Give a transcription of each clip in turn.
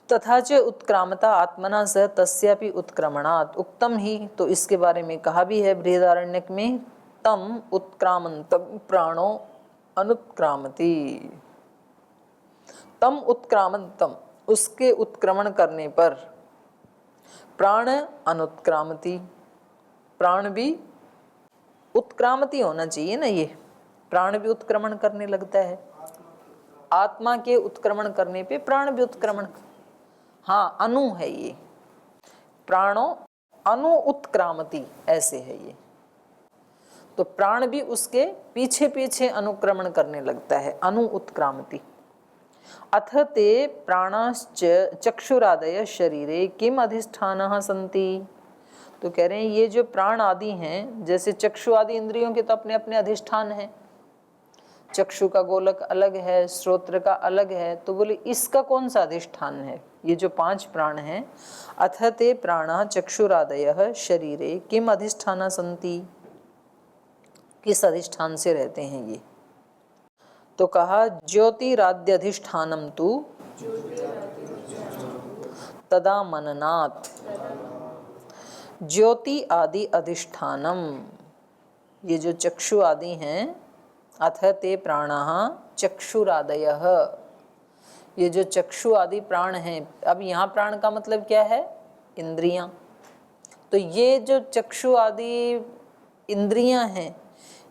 तथा च उत्क्रामता आत्मना सह तस्यापि उत्क्रमणात् उक्तम ही, तो इसके बारे में कहा भी है बृहदारण्यक में, तम उत्क्रामंतम प्राणो अनुत्क्रामति। तम उत्क्रामंतम, उसके उत्क्रमण करने पर, प्राण अनुत्क्रामति, प्राण भी उत्क्रामति होना चाहिए ना, ये प्राण भी उत्क्रमण करने लगता है। आत्मा के उत्क्रमण करने पे प्राण भी उत्क्रमण, हाँ अनु है ये, प्राणो अनु उत्क्रामति ऐसे है ये, तो प्राण भी उसके पीछे पीछे अनुक्रमण करने लगता है, अनु उत्क्रामति। अथ ते प्राणाश्च चक्षुरादय शरीरे किम अधिष्ठानः सन्ति, तो कह रहे हैं ये जो प्राण आदि हैं, जैसे चक्षु आदि इंद्रियों के तो अपने अपने अधिष्ठान हैं, चक्षु का गोलक अलग है, श्रोत्र का अलग है, तो बोले इसका कौन सा अधिष्ठान है, ये जो 5 प्राण हैं। अथ ते प्राणः चक्षुरादयः शरीरे किम अधिष्ठानः सन्ति, किस अधिष्ठान से रहते हैं ये, तो कहा ज्योतिराद्यधिष्ठानम तु तदा मननात्, ज्योति आदि अधिष्ठानम, ये जो चक्षु आदि हैं, अथ ते प्राणः चक्षुरादयः, ये जो चक्षु आदि प्राण हैं, अब यहाँ प्राण का मतलब क्या है, इंद्रियां, तो ये जो चक्षु आदि इंद्रियां हैं,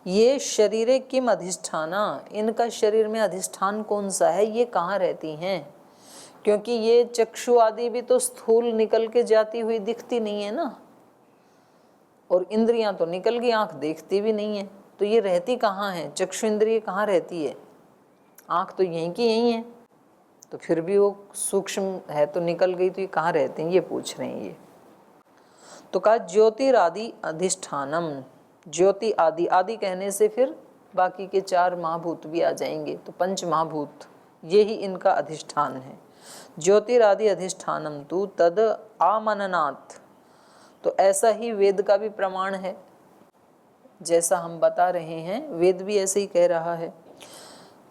ये शरीरे किम अधिष्ठाना, इनका शरीर में अधिष्ठान कौन सा है, ये कहाँ रहती हैं, क्योंकि ये चक्षु आदि भी तो स्थूल निकल के जाती हुई दिखती नहीं है ना, और इंद्रियां तो निकल गई, आंख देखती भी नहीं है, तो ये रहती कहाँ है, चक्षु इंद्रिय कहाँ रहती है, आंख तो यहीं की यहीं है, तो फिर भी वो सूक्ष्म है तो निकल गई, तो ये कहाँ रहते हैं, ये पूछ रहे हैं ये। तो कहा ज्योतिरादि अधिष्ठानम, ज्योति आदि, आदि कहने से फिर बाकी के 4 महाभूत भी आ जाएंगे, तो 5 महाभूत ये ही इनका अधिष्ठान है। ज्योतिरादि अधिष्ठानम तु तद आमननात्, तो ऐसा ही वेद का भी प्रमाण है, जैसा हम बता रहे हैं वेद भी ऐसे ही कह रहा है।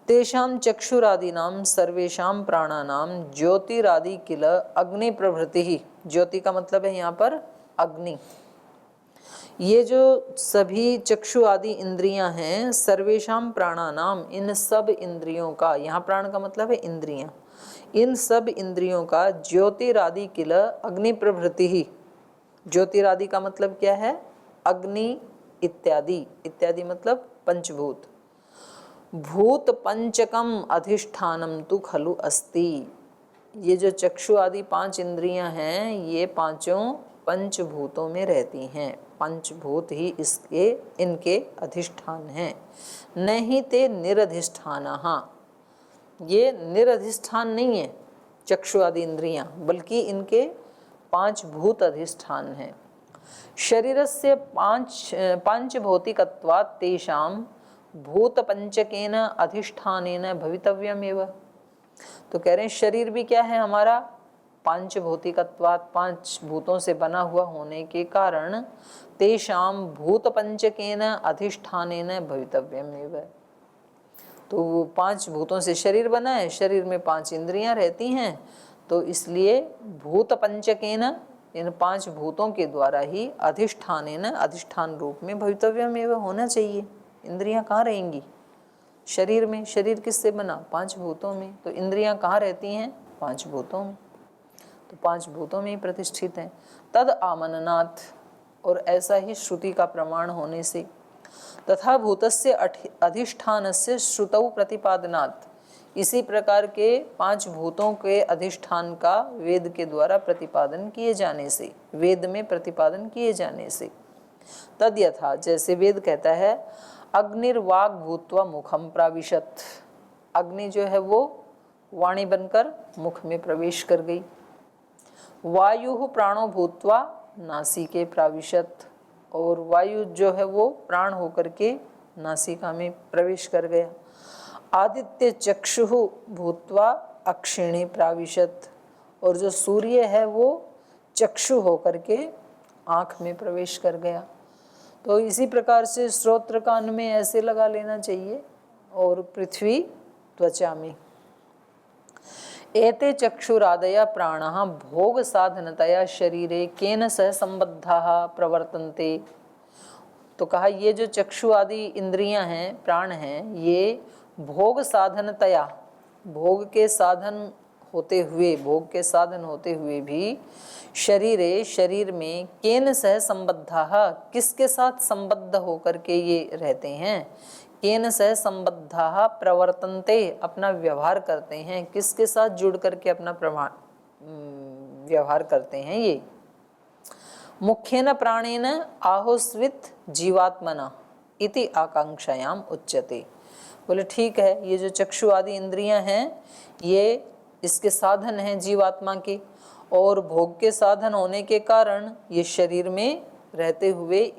तेषां चक्षुरादीनां सर्वेषां प्राणानां ज्योतिरादि किल अग्नि प्रभृति, ज्योति का मतलब है यहाँ पर अग्नि, ये जो सभी चक्षु आदि इंद्रियां हैं, सर्वेषां प्राणानाम, इन सब इंद्रियों का, यहाँ प्राण का मतलब है इंद्रियां, इन सब इंद्रियों का ज्योतिरादि किल अग्नि प्रभृति ही, ज्योतिरादि का मतलब क्या है, अग्नि इत्यादि, इत्यादि मतलब पंचभूत, भूत पंचकम अधिष्ठानम तु खलु अस्ति, ये जो चक्षु आदि 5 इंद्रियां हैं, ये पांचों पंचभूतों में रहती हैं, पंचभूत ही इसके इनके अधिष्ठान हैं। नहीं ते निरधिष्ठानः, ये निरधिष्ठान नहीं है चक्षु आदि इंद्रियां, बल्कि इनके 5 भूत अधिष्ठान हैं। शरीरस्य पांचभौतिकत्वात् तेषां भूतपंचकेन अधिष्ठानेन भवितव्यमेव, तो कह रहे हैं शरीर भी क्या है हमारा, 5 भौतिकत्वात्, 5 भूतों से बना हुआ होने के कारण, तेषां भूतपंचकेन अधिष्ठानेन भवितव्यमेव, तो वो 5 भूतों से शरीर बना है, शरीर में 5 इंद्रियां रहती हैं, तो इसलिए भूतपंचकेन, इन 5 भूतों के द्वारा ही अधिष्ठानेन, अधिष्ठान रूप में भवितव्यमेव होना चाहिए। इंद्रियां कहाँ रहेंगी, शरीर में, शरीर किससे बना, 5 भूतों में, तो इंद्रियां कहाँ रहती हैं, 5 भूतों में, तो 5 भूतों में ही प्रतिष्ठित हैं। तद आमननात्, और ऐसा ही श्रुति का प्रमाण होने से, तथा भूतस्य अधिष्ठानस्य श्रुतौ प्रतिपादनात्, इसी प्रकार के 5 भूतों के अधिष्ठान का वेद के द्वारा प्रतिपादन किए जाने से, वेद में प्रतिपादन किए जाने से, तद यथा, जैसे वेद कहता है, अग्निर्वाग भूत्वा मुखम प्राविशत, अग्नि जो है वो वाणी बनकर मुख में प्रवेश कर गई, वायु प्राणो भूत्वा नासिके प्राविशत, और वायु जो है वो प्राण होकर के नासिका में प्रवेश कर गया, आदित्य चक्षु भूत्वा अक्षिणी प्राविशत, और जो सूर्य है वो चक्षु होकर के आँख में प्रवेश कर गया। तो इसी प्रकार से श्रोत्र कान में ऐसे लगा लेना चाहिए, और पृथ्वी त्वचा में। एते चक्षुरादय प्राणः भोग साधनतया शरीरे केन सह संबद्धाः प्रवर्तन्ते। तो कहा ये जो चक्षु आदि इंद्रियां हैं, प्राण हैं, ये भोग साधनतया, भोग के साधन होते हुए, भोग के साधन होते हुए भी शरीरे, शरीर में केन सह संबद्धाः, किसके साथ संबद्ध होकर के ये रहते हैं। केन सह संबद्धाः प्रवर्तन्ते, अपना व्यवहार करते हैं, किसके साथ जुड़ करके अपना व्यवहार करते हैं। ये मुख्येन प्राणेन आहोस्वित जीवात्मना इति आकांक्षायाम उच्यते। बोले ठीक है, ये जो चक्षु आदि इंद्रियां हैं ये इसके साधन हैं जीवात्मा के, और भोग के साधन होने के कारण ये शरीर में रहते हुए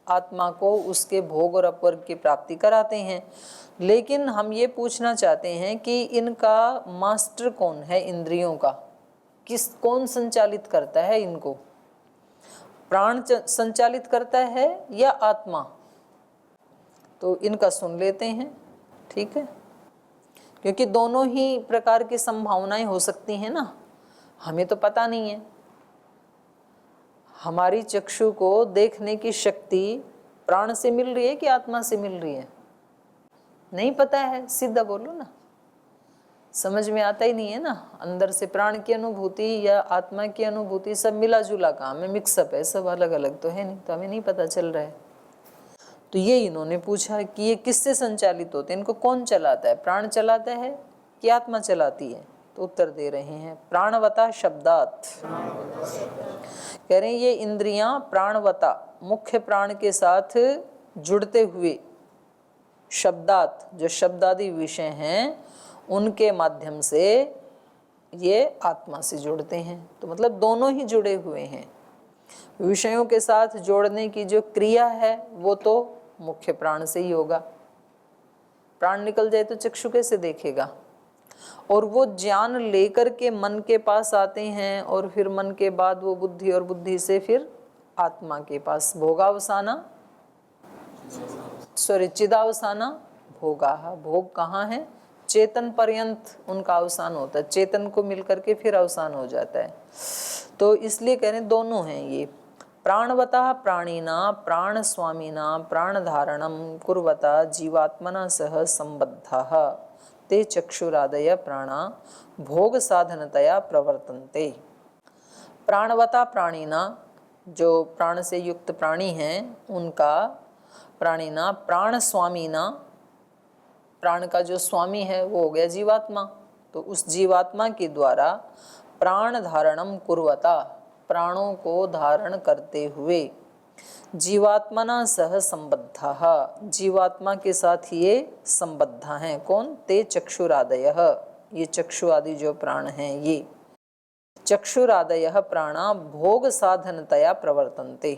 आत्मा को उसके भोग और अपवर्ग की प्राप्ति कराते हैं। लेकिन हम ये पूछना चाहते हैं कि इनका मास्टर कौन है, इंद्रियों का कौन संचालित करता है इनको, प्राण संचालित करता है या आत्मा। तो इनका सुन लेते हैं, ठीक है, क्योंकि दोनों ही प्रकार की संभावनाएं हो सकती हैं ना, हमें तो पता नहीं है। हमारी चक्षु को देखने की शक्ति प्राण से मिल रही है कि आत्मा से मिल रही है, नहीं पता है, सीधा बोलो ना, समझ में आता ही नहीं है ना। अंदर से प्राण की अनुभूति या आत्मा की अनुभूति सब मिला जुला काम है, मिक्सअप है, सब अलग अलग तो है नहीं, तो हमें नहीं पता चल रहा है। तो ये इन्होंने पूछा कि ये किससे संचालित होते हैं, इनको कौन चलाता है, प्राण चलाता है कि आत्मा चलाती है। तो उत्तर दे रहे हैं प्राणवता शब्दात, कह रहे हैं ये इंद्रियां प्राणवता, मुख्य प्राण के साथ जुड़ते हुए, शब्दात, जो शब्दादि विषय हैं उनके माध्यम से ये आत्मा से जुड़ते हैं। तो मतलब दोनों ही जुड़े हुए हैं। विषयों के साथ जोड़ने की जो क्रिया है वो तो मुख्य प्राण से ही होगा। प्राण निकल जाए तो चक्षु कैसे देखेगा, और वो ज्ञान लेकर के मन के पास आते हैं, और फिर मन के बाद वो बुद्धि, और बुद्धि से फिर आत्मा के पास। भोगावसाना चिदावसाना भोगा, भोग कहाँ है, चेतन पर्यंत उनका अवसान होता है, चेतन को मिलकर के फिर अवसान हो जाता है। तो इसलिए कह रहे दोनों हैं ये। प्राणवता प्राणिना प्राण स्वामिना प्राण धारणम कुर्वता जीवात्मना सह संबद्धाः ते चक्षुरादय प्राणा भोग साधनतया प्रवर्तन्ते। प्राणवता प्राणिना, जो प्राण से युक्त प्राणी हैं उनका, प्राणिना प्राण स्वामिना, प्राण का जो स्वामी है वो हो गया जीवात्मा, तो उस जीवात्मा के द्वारा प्राण धारणम कुर्वता, प्राणों को धारण करते हुए, जीवात्मना सह संबद्धाः, जीवात्मा के साथ ये संबद्ध हैं। कौन, ते चक्षुरादयः, ये चक्षु आदि जो प्राण हैं, ये चक्षुरादयः प्राणा भोग साधनतया प्रवर्तन्ते,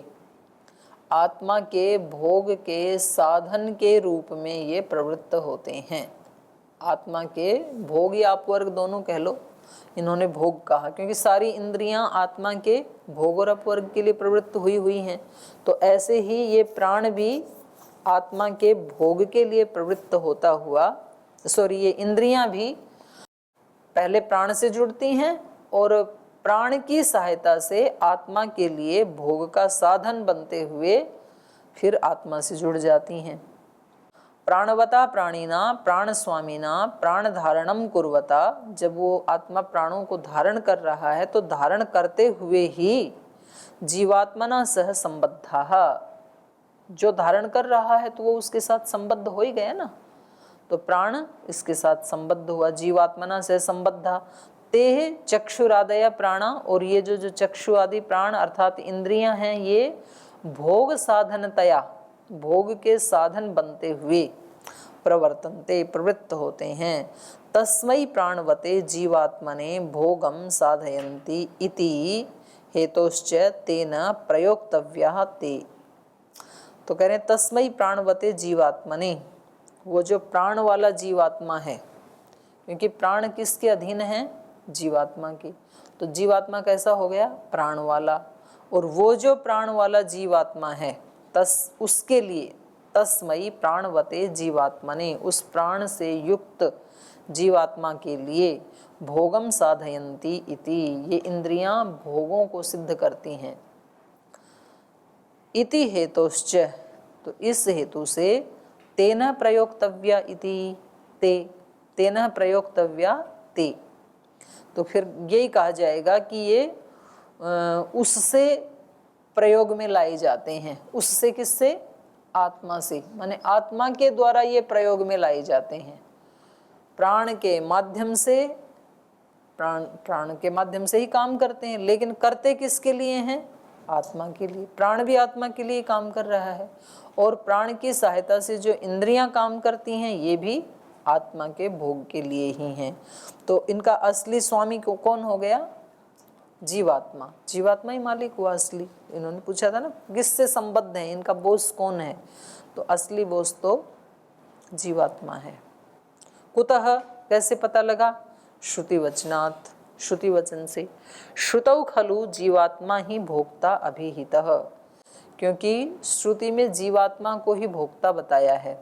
आत्मा के भोग के साधन के रूप में ये प्रवृत्त होते हैं। आत्मा के भोग या अपवर्ग दोनों कह लो, इन्होंने भोग कहा क्योंकि सारी इंद्रियां आत्मा के भोग और अपवर्ग के लिए प्रवृत्त हुई हैं। तो ऐसे ही ये प्राण भी आत्मा के भोग के लिए प्रवृत्त होता हुआ, ये इंद्रियां भी पहले प्राण से जुड़ती हैं और प्राण की सहायता से आत्मा के लिए भोग का साधन बनते हुए फिर आत्मा से जुड़ जाती हैं। प्राणवता प्राणिना प्राण स्वामिना प्राण धारणम कुर्वता, जब वो आत्मा प्राणों को धारण कर रहा है तो धारण करते हुए ही जीवात्मना सह संबद्धाः, जो धारण कर रहा है तो वो उसके साथ संबद्ध हो ही गया ना, तो प्राण इसके साथ संबद्ध हुआ, जीवात्मना से संबद्धा। ते चक्षुरादय प्राणा, और ये जो चक्षु आदि प्राण अर्थात इंद्रियां हैं ये भोग साधनतया, भोग के साधन बनते हुए प्रवर्तन्ते, प्रवृत्त होते हैं। तस्मै प्राणवते जीवात्मने भोगम साधयन्ति इति हेतोश्च तेन प्रयोक्तव्यः ते। तो कह रहे हैं तस्मै प्राणवते जीवात्मने, वो जो प्राण वाला जीवात्मा है, क्योंकि प्राण किसके अधीन है, जीवात्मा की, तो जीवात्मा कैसा हो गया, प्राण वाला, और वो जो प्राण वाला जीवात्मा है उसके लिए तस्मयी प्राणवते जीवात्मने, उस प्राण से युक्त जीवात्मा के लिए भोगम साधयन्ति इति, ये इंद्रियां भोगों को सिद्ध करती हैं। इति हेतुश्च, तो इस हेतु से तेन प्रयोक्तव्या इति, तेन प्रयोक्तव्या ते, तो फिर यही कहा जाएगा कि ये उससे प्रयोग में लाए जाते हैं। उससे किससे? आत्मा से, माने आत्मा के द्वारा ये प्रयोग में लाए जाते हैं। प्राण के माध्यम से, प्राण के माध्यम से ही काम करते हैं, लेकिन करते किसके लिए हैं? आत्मा के लिए। प्राण भी आत्मा के लिए काम कर रहा है, और प्राण की सहायता से जो इंद्रियां काम करती हैं ये भी आत्मा के भोग के लिए ही हैं। तो इनका असली स्वामी कौन हो गया? जीवात्मा। जीवात्मा ही मालिक हुआ असली। इन्होंने पूछा था ना किससे संबद्ध है, इनका बोस कौन है, तो असली बोस तो जीवात्मा है। कुतः, कैसे पता लगा? श्रुति वचनात्, श्रुति वचन से। श्रुतौ खलु जीवात्मा ही भोक्ता अभिहितः, क्योंकि श्रुति में जीवात्मा को ही भोक्ता बताया है,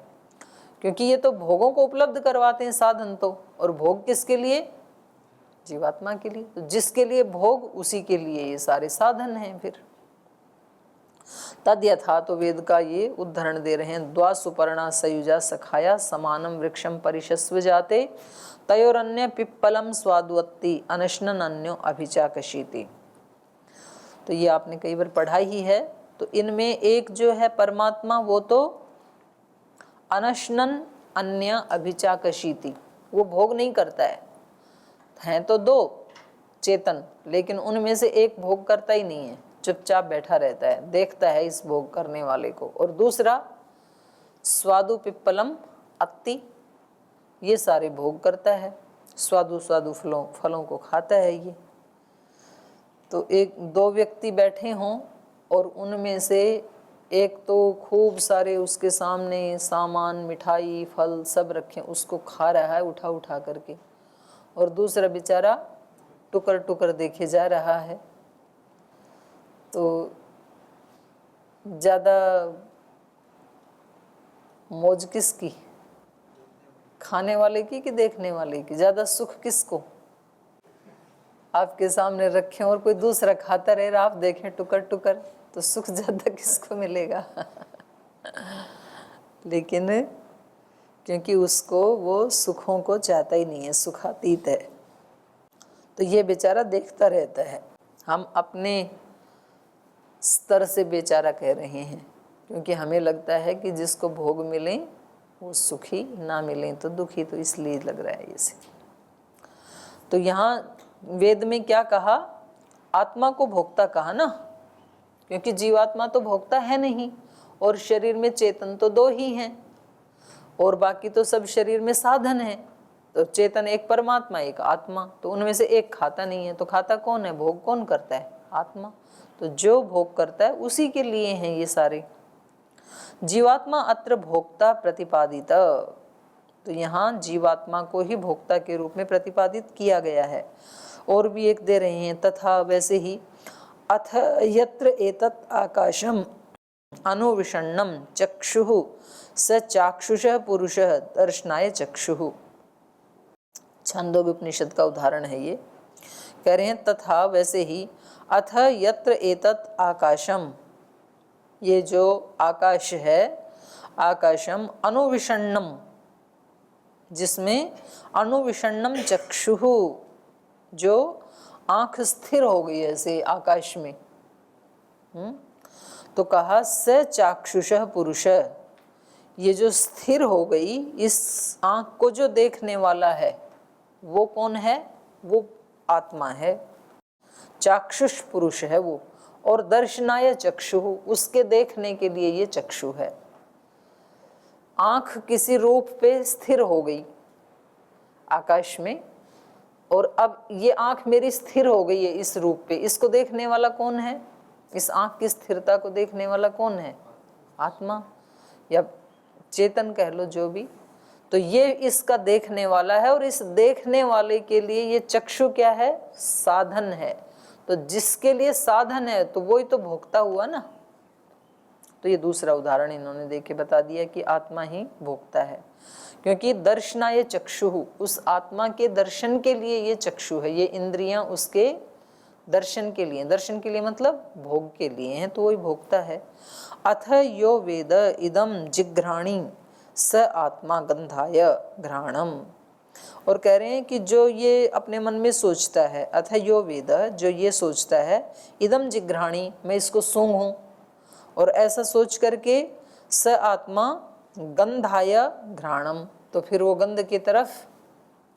क्योंकि ये तो भोगों को उपलब्ध करवाते हैं साधन तो, और भोग किसके लिए? जीवात्मा के लिए। तो जिसके लिए भोग उसी के लिए ये सारे साधन हैं। फिर तद यथा, तो वेद का ये उदाहरण दे रहे हैं। द्वा सुपर्णा सयुजा सखाया समानम वृक्षम परिशस्व जाते तयोरन्य पिप्पलम स्वादुवत्ति अनशनन अन्यो अभिचाकशीति। तो ये आपने कई बार पढ़ा ही है। तो इनमें एक जो है परमात्मा, वो तो अनशनन अन्य अभिचाकशीति, वो भोग नहीं करता है। हैं तो दो चेतन, लेकिन उनमें से एक भोग करता ही नहीं है, चुपचाप बैठा रहता है, देखता है इस भोग करने वाले को। और दूसरा स्वादु पिप्पलम अत्ति, ये सारे भोग करता है, स्वादु स्वादु फलों को खाता है ये। तो एक दो व्यक्ति बैठे हों और उनमें से एक तो खूब सारे उसके सामने सामान, मिठाई, फल सब रखे, उसको खा रहा है उठा उठा करके, और दूसरा बेचारा टुकर टुकर देखे जा रहा है। तो ज़्यादा मौज किसकी? खाने वाले की कि देखने वाले की? ज़्यादा सुख किसको? आपके सामने रखें और कोई दूसरा खाता रहे, आप देखें टुकर टुकर, तो सुख ज़्यादा किसको मिलेगा? लेकिन क्योंकि उसको वो सुखों को चाहता ही नहीं है, सुखातीत है, तो ये बेचारा देखता रहता है। हम अपने स्तर से बेचारा कह रहे हैं, क्योंकि हमें लगता है कि जिसको भोग मिले वो सुखी, ना मिले तो दुखी, तो इसलिए लग रहा है इसे। तो यहाँ वेद में क्या कहा? आत्मा को भोक्ता कहा ना, क्योंकि जीवात्मा तो भोक्ता है नहीं, और शरीर में चेतन तो दो ही हैं, और बाकी तो सब शरीर में साधन है। तो चेतन एक परमात्मा, एक आत्मा, तो उनमें से एक खाता नहीं है। तो खाता कौन है? भोग कौन करता है? आत्मा। तो जो भोग करता है उसी के लिए हैं ये सारे। जीवात्मा अत्र भोक्ता प्रतिपादित, तो यहाँ जीवात्मा को ही भोक्ता के रूप में प्रतिपादित किया गया है। और भी एक दे रहे हैं, तथा वैसे ही अथ यत्र एतत् आकाशम अनुविषण्णम चक्षुः स चाक्षुषः पुरुषः दर्शनाय चक्षुः। छांदोग्य उपनिषद का उदाहरण है ये। कह रहे हैं तथा वैसे ही, अथ यत्र एतत् आकाशम, ये जो आकाश है, आकाशम अनुविषण्णम, जिसमें अनुविषण्णम चक्षुः, जो आंख स्थिर हो गई ऐसे आकाश में। तो कहा स चाक्षुषः पुरुष, ये जो स्थिर हो गई इस आंख को जो देखने वाला है वो कौन है? वो आत्मा है, चाक्षुष पुरुष है वो। और दर्शनाय चक्षु, उसके देखने के लिए ये चक्षु है। आंख किसी रूप पे स्थिर हो गई आकाश में, और अब ये आंख मेरी स्थिर हो गई है इस रूप पे, इसको देखने वाला कौन है? इस आंख की स्थिरता को देखने वाला कौन है? आत्मा या चेतन कह लो, जो भी। तो ये इसका देखने वाला है, और इस देखने वाले के लिए ये चक्षु क्या है? साधन है। तो जिसके लिए साधन है तो वही तो भोक्ता हुआ ना। तो ये दूसरा उदाहरण इन्होंने देके बता दिया कि आत्मा ही भोक्ता है, क्योंकि दर्शनाय चक्षु, उस आत्मा के दर्शन के लिए ये चक्षु है, ये इंद्रियां उसके दर्शन के लिए, दर्शन के लिए मतलब भोग के लिए हैं, तो वही भोगता है। अथ यो वेद इदम जिघ्राणी स आत्मा गंधाय घ्राणम। और कह रहे हैं कि जो ये अपने मन में सोचता है, अथ यो वेद, जो ये सोचता है, इदम जिघ्राणी, मैं इसको सूंघूं, और ऐसा सोच करके स आत्मा गंधाय घ्राणम, तो फिर वो गंध की तरफ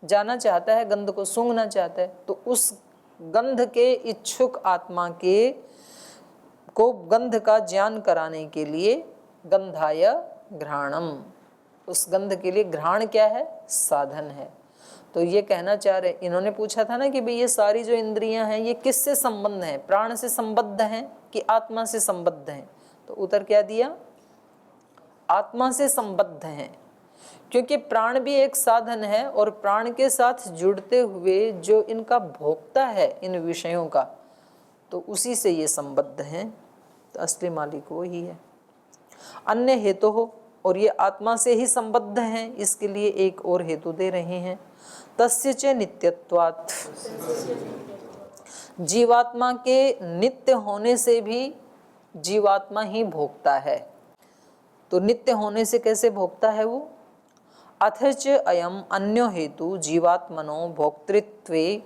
जाना चाहता है, गंध को सूंघना चाहता है। तो उस गंध के इच्छुक आत्मा के को गंध का ज्ञान कराने के लिए गंधाय घ्राणम, उस गंध के लिए घ्राण क्या है? साधन है। तो ये कहना चाह रहे, इन्होंने पूछा था ना कि भाई ये सारी जो इंद्रियां हैं ये किससे संबंध हैं? प्राण से संबद्ध हैं कि आत्मा से संबद्ध हैं? तो उत्तर क्या दिया? आत्मा से संबद्ध हैं, क्योंकि प्राण भी एक साधन है और प्राण के साथ जुड़ते हुए जो इनका भोक्ता है इन विषयों का, तो उसी से ये संबद्ध हैं। तो असली मालिक वो ही है। अन्य हेतु हो, और ये आत्मा से ही संबद्ध हैं, इसके लिए एक और हेतु दे रहे हैं। तस्य च नित्यत्वात्, जीवात्मा के नित्य होने से भी जीवात्मा ही भोगता है। तो नित्य होने से कैसे भोगता है वो? अथ च अयम अन्यो हेतु जीवात्मनो भोक्तृत्वे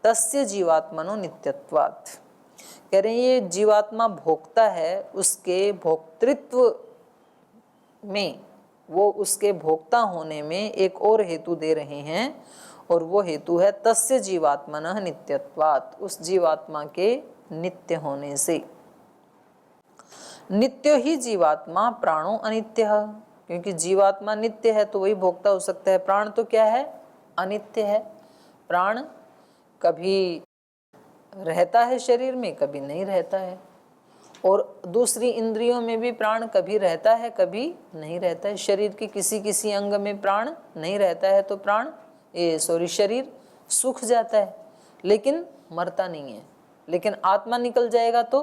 तस्य जीवात्मनो नित्यत्वात्। कह रहे हैं ये जीवात्मा भोगता है, उसके भोक्तृत्व में, वो उसके भोक्ता होने में एक और हेतु दे रहे हैं, और वो हेतु है तस्य जीवात्मनः नित्यत्वात्, उस जीवात्मा के नित्य होने से। नित्य ही जीवात्मा प्राणो अनित्य, क्योंकि जीवात्मा नित्य है तो वही भोक्ता हो सकता है। प्राण तो क्या है? अनित्य है। प्राण कभी रहता है शरीर में, कभी नहीं रहता है, और दूसरी इंद्रियों में भी प्राण कभी रहता है, कभी नहीं रहता है। शरीर के किसी किसी अंग में प्राण नहीं रहता है तो शरीर सूख जाता है, लेकिन मरता नहीं है। लेकिन आत्मा निकल जाएगा तो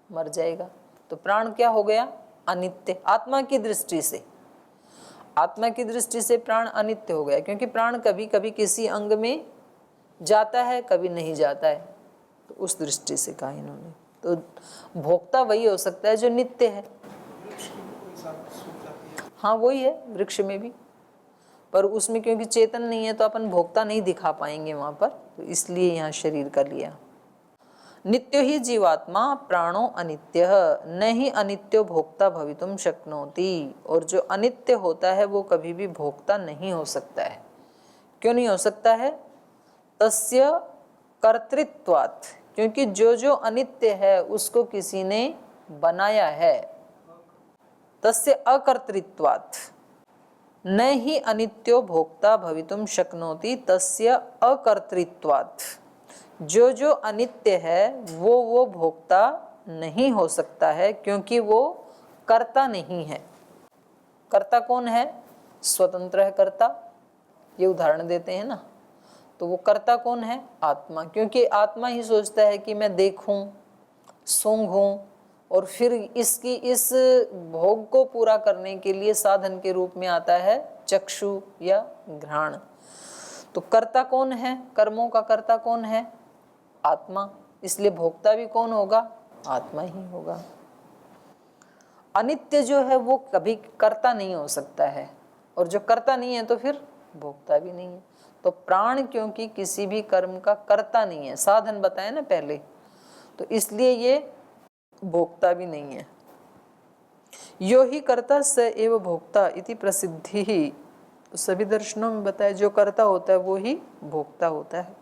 मर जाएगा। तो प्राण क्या हो गया? अनित्य। आत्मा की दृष्टि से, आत्मा की दृष्टि से प्राण अनित्य हो गया, क्योंकि प्राण कभी कभी किसी अंग में जाता है, कभी नहीं जाता है। तो उस दृष्टि से कहा इन्होंने। तो भोक्ता वही हो सकता है जो नित्य है। हाँ वही है वृक्ष में भी, पर उसमें क्योंकि चेतन नहीं है तो अपन भोक्ता नहीं दिखा पाएंगे वहां पर, तो इसलिए यहाँ शरीर का लिया। नित्यो ही जीवात्मा प्राणो अनित्य न ही अनित्यो भोक्ता भवितुम शक्नोति। और जो अनित्य होता है वो कभी भी भोक्ता नहीं हो सकता है। क्यों नहीं हो सकता है? तस्य कर्तृत्वात्, क्योंकि जो जो अनित्य है उसको किसी ने बनाया है। तस्य अकर्तृत्वात् न ही अनित्यो भोक्ता भवितुम शक्नोति तस्य अकर्तृत्वात्। जो जो अनित्य है वो भोक्ता नहीं हो सकता है, क्योंकि वो कर्ता नहीं है। कर्ता कौन है? स्वतंत्र है कर्ता। ये उदाहरण देते हैं ना, तो वो कर्ता कौन है? आत्मा। क्योंकि आत्मा ही सोचता है कि मैं देखूं, सूंघूं, और फिर इसकी इस भोग को पूरा करने के लिए साधन के रूप में आता है चक्षु या घ्राण। तो कर्ता कौन है? कर्मों का कर्ता कौन है? आत्मा। इसलिए भोक्ता भी कौन होगा? आत्मा ही होगा। अनित्य जो है वो कभी कर्ता नहीं हो सकता है, और जो कर्ता नहीं है तो फिर भोक्ता भी नहीं है। तो प्राण क्योंकि किसी भी कर्म का कर्ता नहीं है, साधन बताया ना पहले, तो इसलिए ये भोक्ता भी नहीं है। यो ही कर्ता स एव भोक्ता इति प्रसिद्धि ही। तो सभी दर्शनों में बताया जो कर्ता होता है वो ही भोक्ता होता है।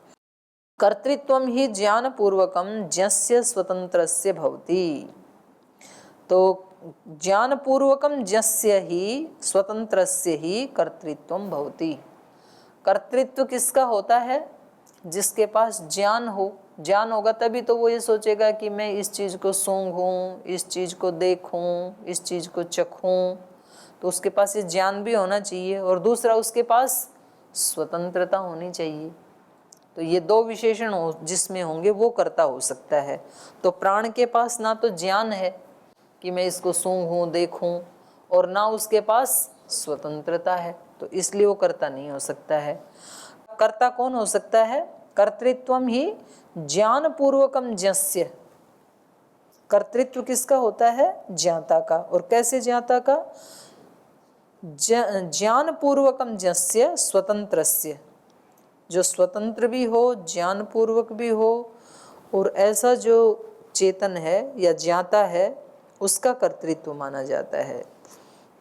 कर्तृत्वम ही ज्ञान पूर्वकम ज्ञस्य स्वतंत्रस्य भवति। तो ज्ञान पूर्वकम ज्ञस्य ही स्वतंत्रस्य ही कर्तृत्वम भवति। कर्तृत्व किसका होता है? जिसके पास ज्ञान हो। ज्ञान होगा तभी तो वो ये सोचेगा कि मैं इस चीज़ को सूंघूं, इस चीज़ को देखूं, इस चीज़ को चखूं। तो उसके पास ये ज्ञान भी होना चाहिए, और दूसरा उसके पास स्वतंत्रता होनी चाहिए। तो ये दो विशेषण हो जिसमें होंगे वो कर्ता हो सकता है। तो प्राण के पास ना तो ज्ञान है कि मैं इसको सूंघूं देखूं, और ना उसके पास स्वतंत्रता है। तो इसलिए वो कर्ता नहीं हो सकता है। कर्ता कौन हो सकता है? कर्तृत्वम ही ज्ञान पूर्वकम ज्ञस्य। कर्तृत्व किसका होता है? ज्ञाता का। और कैसे ज्ञाता का? ज्ञान पूर्वकम ज्ञस्य स्वतंत्रस्य, जो स्वतंत्र भी हो, ज्ञान पूर्वक भी हो, और ऐसा जो चेतन है या ज्ञाता है उसका कर्तृत्व माना जाता है।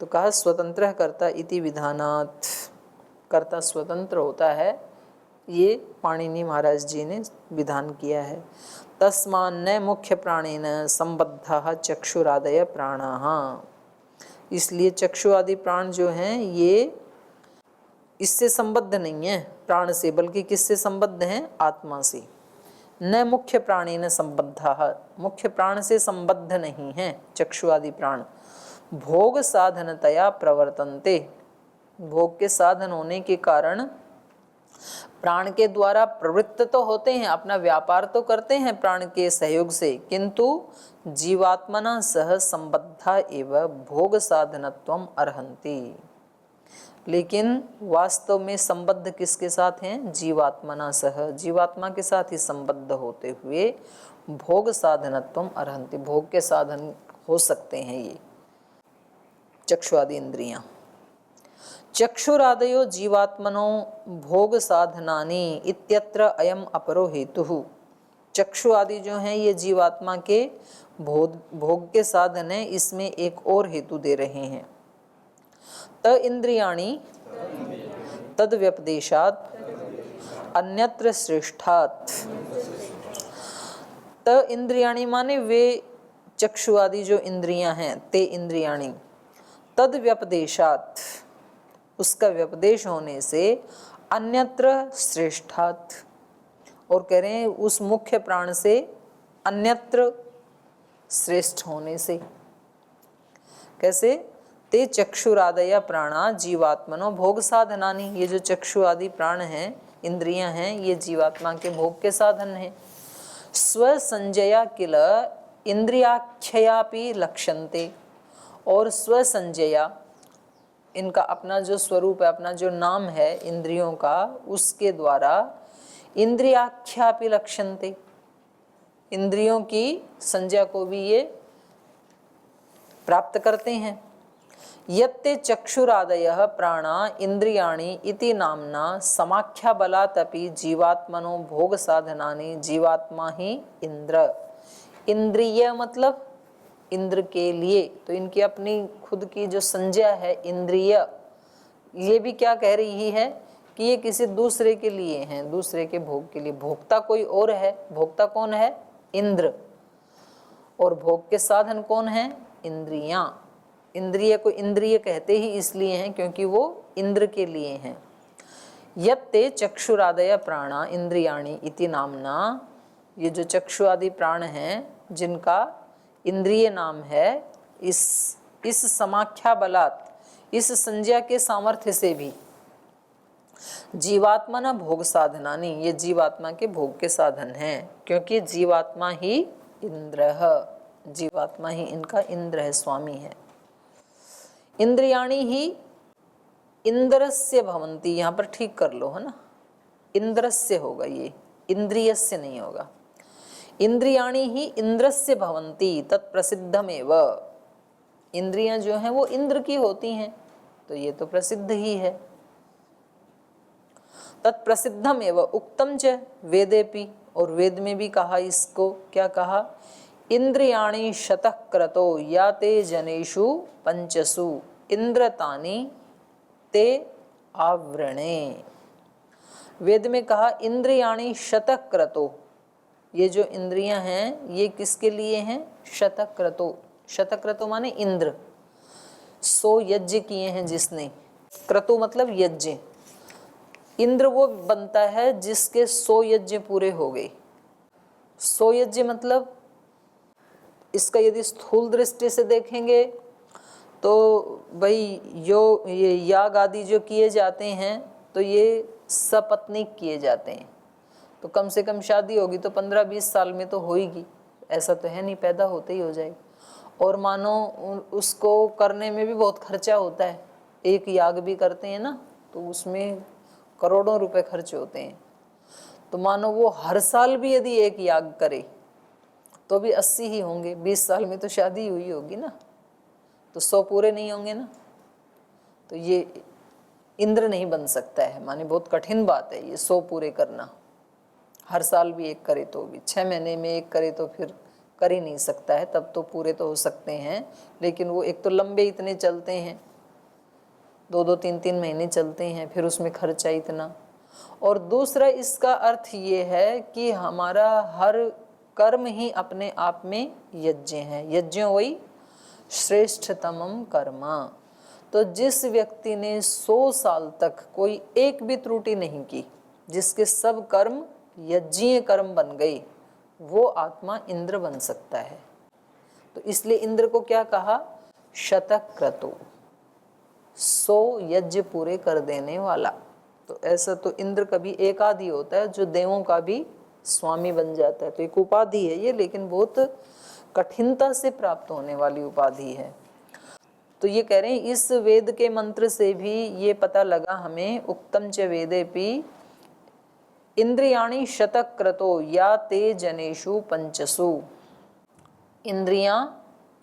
तो कहा स्वतंत्र कर्ता इति विधानात्, कर्ता स्वतंत्र होता है, ये पाणिनि महाराज जी ने विधान किया है। तस्मान्न मुख्य प्राणेन संबद्धः चक्षुरादय प्राणाः, इसलिए चक्षु आदि प्राण जो हैं ये इससे संबद्ध नहीं है प्राण से, बल्कि किससे संबद्ध हैं? आत्मा से। न मुख्य प्राणेन संबद्धः, मुख्य प्राण से संबद्ध नहीं है चक्षु आदि प्राण। भोग साधनतया प्रवर्तन्ते, भोग के साधन होने के कारण प्राण के द्वारा प्रवृत्त तो होते हैं, अपना व्यापार तो करते हैं प्राण के सहयोग से, किंतु जीवात्मना सह संबद्धा एव भोग साधनत्वम अर्हन्ति। लेकिन वास्तव में संबद्ध किसके साथ हैं? जीवात्मना सह, जीवात्मा के साथ ही संबद्ध होते हुए भोग साधनत्वम अर्हन्ति, भोग के साधन हो सकते हैं ये चक्षु आदि इंद्रियां। चक्षुरादयो जीवात्मनो भोग साधनानि इत्यत्र अयम अपरो हेतुः। चक्षु आदि जो हैं ये जीवात्मा के भोग के साधन है, इसमें एक और हेतु दे रहे हैं। त इंद्रियाणि तद व्यपदेशात् अन्यत्र श्रेष्ठात्। त इंद्रियाणि माने वे चक्षु आदि जो इंद्रियां हैं, ते इंद्रियाणि, तद व्यपदेशात्, उसका व्यपदेश होने से, अन्यत्र श्रेष्ठात्, और कह रहे हैं उस मुख्य प्राण से अन्यत्र श्रेष्ठ होने से। कैसे? ते चक्षुरादय प्राणा जीवात्मनो भोग साधनानि, ये जो चक्षु आदि प्राण हैं, इंद्रियां हैं, ये जीवात्मा के भोग के साधन हैं। स्व संजया किल इंद्रियाख्ययापि लक्ष्यन्ते, और स्व संजया, इनका अपना जो स्वरूप है, अपना जो नाम है इंद्रियों का, उसके द्वारा इंद्रियाख्यापि लक्ष्यन्ते, इंद्रियों की संज्ञा को भी ये प्राप्त करते हैं। यत्ते चक्षुरादयः प्राणा इंद्रियाणि इति नामना समाख्या बलात् अपि जीवात्मनो भोग साधनानि जीवात्मा ही इंद्र। इंद्रिय मतलब इंद्र के लिए, तो इनकी अपनी खुद की जो संज्ञा है इंद्रिय, ये भी क्या कह रही है कि ये किसी दूसरे के लिए हैं, दूसरे के भोग के लिए। भोक्ता कोई और है, भोक्ता कौन है? इंद्र। और भोग के साधन कौन है? इंद्रियां। इंद्रिय को इंद्रिय कहते ही इसलिए हैं क्योंकि वो इंद्र के लिए हैं। यत्ते चक्षुरादय प्राणा इंद्रियाणि इति नामना, ये जो चक्षु आदि प्राण हैं जिनका इंद्रिय नाम है, इस समाख्या बलात्, इस संज्ञा के सामर्थ्य से भी जीवात्मा न भोग साधनानि, ये जीवात्मा के भोग के साधन हैं, क्योंकि जीवात्मा ही इंद्र है, जीवात्मा ही इनका इंद्र है, स्वामी है। इंद्रियाणि ही इंद्रस्य भवन्ति, यहाँ पर ठीक कर लो है ना, इंद्रस्य होगा, ये इंद्रियस्य नहीं होगा। इंद्रियाणि ही इंद्रस्य भवन्ति तत्प्रसिद्धमेव, इंद्रियां जो हैं वो इंद्र की होती हैं, तो ये तो प्रसिद्ध ही है। तत्प्रसिद्धमेव उक्तम च वेदेपि, और वेद में भी कहा इसको, क्या कहा? इंद्रियाणि शतः क्रतो या ते जनेषु पंचसु इंद्रतानि ते आवृणे। वेद में कहा इंद्रियाणि शतः क्रतो, ये जो इंद्रियां हैं ये किसके लिए हैं? शतः क्रतो, शतः क्रतो माने इंद्र, 100 यज्ञ किए हैं जिसने, क्रतु मतलब यज्ञ, इंद्र वो बनता है जिसके 100 यज्ञ पूरे हो गए। 100 यज्ञ मतलब इसका यदि स्थूल दृष्टि से देखेंगे तो भाई ये याग आदि जो किए जाते हैं तो ये सपत्नीक किए जाते हैं, तो कम से कम शादी होगी तो 15-20 साल में तो होगी, ऐसा तो है नहीं पैदा होते ही हो जाएगी। और मानो उसको करने में भी बहुत खर्चा होता है, एक याग भी करते हैं ना तो उसमें करोड़ों रुपए खर्च होते हैं। तो मानो वो हर साल भी यदि एक याग करे तो भी 80 ही होंगे, 20 साल में तो शादी हुई होगी ना, तो 100 पूरे नहीं होंगे ना। तो ये इंद्र नहीं बन सकता है, माने बहुत कठिन बात है ये 100 पूरे करना। हर साल भी एक करे तो भी, 6 महीने में एक करे तो फिर कर ही नहीं सकता है, तब तो पूरे तो हो सकते हैं, लेकिन वो एक तो लंबे इतने चलते हैं, 2-2 3-3 महीने चलते हैं, फिर उसमें खर्चा इतना। और दूसरा इसका अर्थ ये है कि हमारा हर कर्म ही अपने आप में यज्ञ है। यज्ञ वही श्रेष्ठतमम कर्म। तो जिस व्यक्ति ने 100 साल तक कोई एक भी त्रुटि नहीं की, जिसके सब कर्म यज्ञीय कर्म बन गए, वो आत्मा इंद्र बन सकता है। तो इसलिए इंद्र को क्या कहा? शतक्रतु, 100 यज्ञ पूरे कर देने वाला। तो ऐसा तो इंद्र कभी एक आदि होता है जो देवों का भी स्वामी बन जाता है। तो एक उपाधि है ये, लेकिन बहुत कठिनता से प्राप्त होने वाली उपाधि है। तो ये कह रहे हैं इस वेद के मंत्र से भी ये पता लगा हमें, उक्तम च वेदेपि इंद्रियाणि शतक्रतो या ते जनेषु पंचसु। इंद्रियां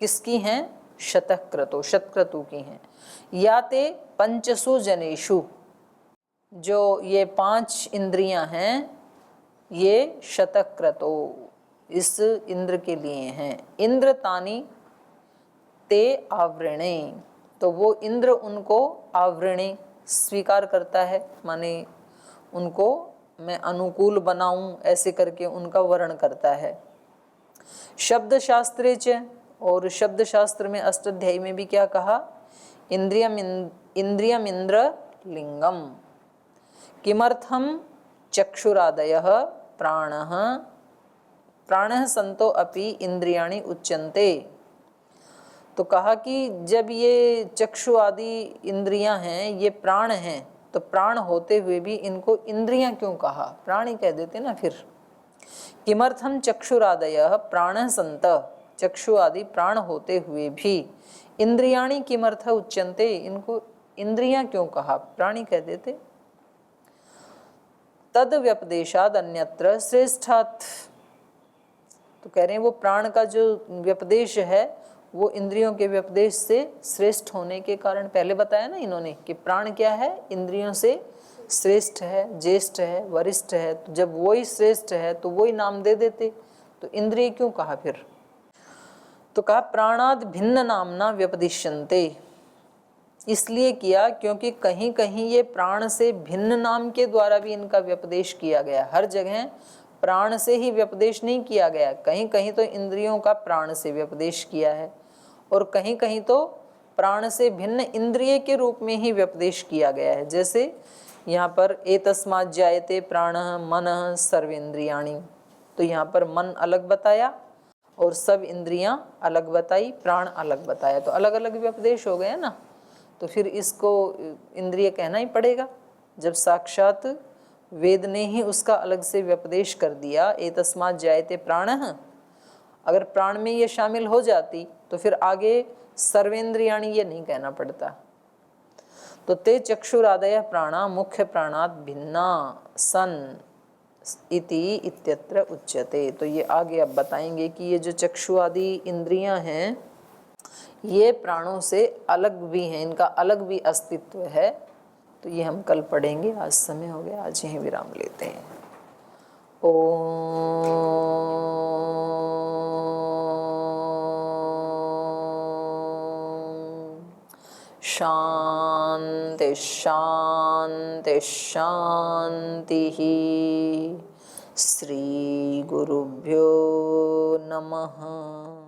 किसकी हैं? शतक्रतो, शतक्रतु की हैं। या ते पंचसु जनेषु, जो ये 5 इंद्रियां हैं ये शतक्रतो इस इंद्र के लिए हैं। इंद्र तानी ते आवृणे, तो वो इंद्र उनको आवृणे स्वीकार करता है, माने उनको मैं अनुकूल बनाऊं, ऐसे करके उनका वर्ण करता है। शब्द शास्त्रे च, और शब्द शास्त्र में अष्टाध्यायी में भी क्या कहा? इंद्रियम इंद्र लिंगम। किमर्थम चक्षुरादयः प्राणः प्राणः संतो अपि इंद्रियाणि उच्यन्ते। तो कहा कि जब ये चक्षु आदि इंद्रियां हैं ये प्राण हैं, तो प्राण होते हुए भी इनको इंद्रियां क्यों कहा? प्राण ही कह देते ना फिर। किमर्थम चक्षुरादयः प्राणः संतः, चक्षु आदि प्राण होते हुए भी इंद्रियाणि किमर्थ उच्यन्ते, इनको इंद्रियां क्यों कहा? प्राणी कह देते। तद व्यपदेशाद अन्यत्र श्रेष्ठात्, तो कह रहे हैं वो प्राण का जो व्यपदेश है वो इंद्रियों के व्यपदेश से श्रेष्ठ होने के कारण, पहले बताया ना इन्होंने कि प्राण क्या है? इंद्रियों से श्रेष्ठ है, ज्येष्ठ है, वरिष्ठ है। तो जब वही श्रेष्ठ है तो वही नाम दे देते, तो इंद्रिय क्यों कहा फिर? तो कहा प्राणाद भिन्न नामना व्यपदिश्यन्ते, इसलिए किया क्योंकि कहीं कहीं ये प्राण से भिन्न नाम के द्वारा भी इनका व्यपदेश किया गया। हर जगह प्राण से ही व्यपदेश नहीं किया गया, कहीं कहीं तो इंद्रियों का प्राण से व्यपदेश किया है, और कहीं कहीं तो प्राण से भिन्न इंद्रिय के रूप में ही व्यपदेश किया गया है। जैसे यहाँ पर एतस्मात् जायते प्राणः मनः सर्वेन्द्रियाणि, तो यहाँ पर मन अलग बताया और सब इंद्रियां अलग बताई, प्राण अलग बताया, तो अलग अलग व्यपदेश हो गया ना। तो फिर इसको इंद्रिय कहना ही पड़ेगा, जब साक्षात वेद ने ही उसका अलग से व्यपदेश कर दिया। एतस्मात् जायते प्राणः, अगर प्राण में ये शामिल हो जाती तो फिर आगे सर्वेन्द्रियाणि ये नहीं कहना पड़ता। तो ते चक्षुरादय प्राणा मुख्य प्राणात भिन्ना सन इति इत्यत्र उच्यते। तो ये आगे अब बताएंगे कि ये जो चक्षु आदि इंद्रियां हैं ये प्राणों से अलग भी हैं, इनका अलग भी अस्तित्व है। तो ये हम कल पढ़ेंगे, आज समय हो गया, आज यहीं विराम लेते हैं। ओम शांति शांति शांति। श्री गुरुभ्यो नमः।